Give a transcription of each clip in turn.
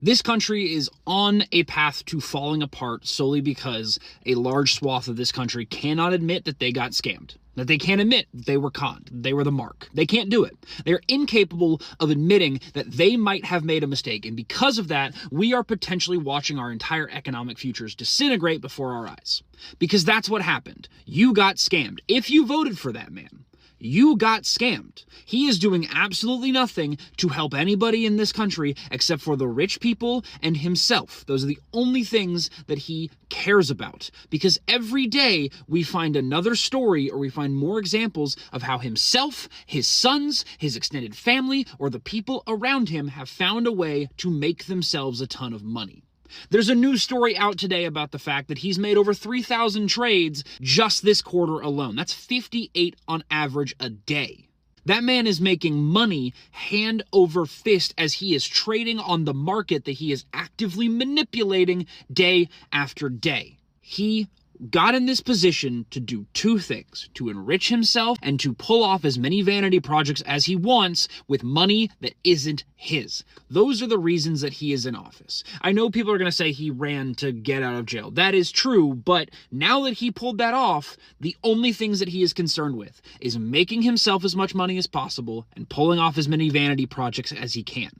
This country is on a path to falling apart solely because a large swath of this country cannot admit that they got scammed, that they can't admit that they were conned, they were the mark. They can't do it. They're incapable of admitting that they might have made a mistake, and because of that, we are potentially watching our entire economic futures disintegrate before our eyes. Because that's what happened. You got scammed. If you voted for that man, you got scammed. He is doing absolutely nothing to help anybody in this country except for the rich people and himself. Those are the only things that he cares about. Because every day we find another story or we find more examples of how himself, his sons, his extended family, or the people around him have found a way to make themselves a ton of money. There's a news story out today about the fact that he's made over 3,000 trades just this quarter alone. That's 58 on average a day. That man is making money hand over fist as he is trading on the market that he is actively manipulating day after day. He got in this position to do two things: to enrich himself and to pull off as many vanity projects as he wants with money that isn't his. Those are the reasons that he is in office. I know people are going to say he ran to get out of jail. That is true, but now that he pulled that off, the only things that he is concerned with is making himself as much money as possible and pulling off as many vanity projects as he can.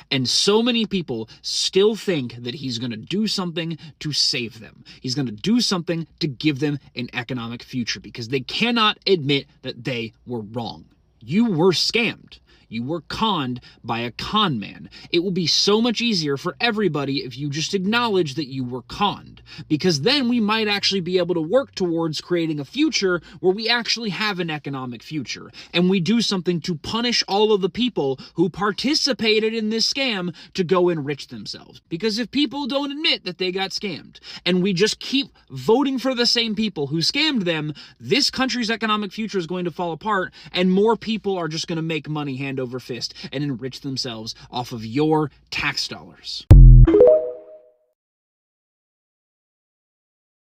And so many people still think that he's going to do something to save them. He's going to do something to give them an economic future because they cannot admit that they were wrong. You were scammed. You were conned by a con man. It will be so much easier for everybody if you just acknowledge that you were conned, because then we might actually be able to work towards creating a future where we actually have an economic future, and we do something to punish all of the people who participated in this scam to go enrich themselves. Because if people don't admit that they got scammed, and we just keep voting for the same people who scammed them, this country's economic future is going to fall apart, and more people are just going to make money hand over fist and enrich themselves off of your tax dollars.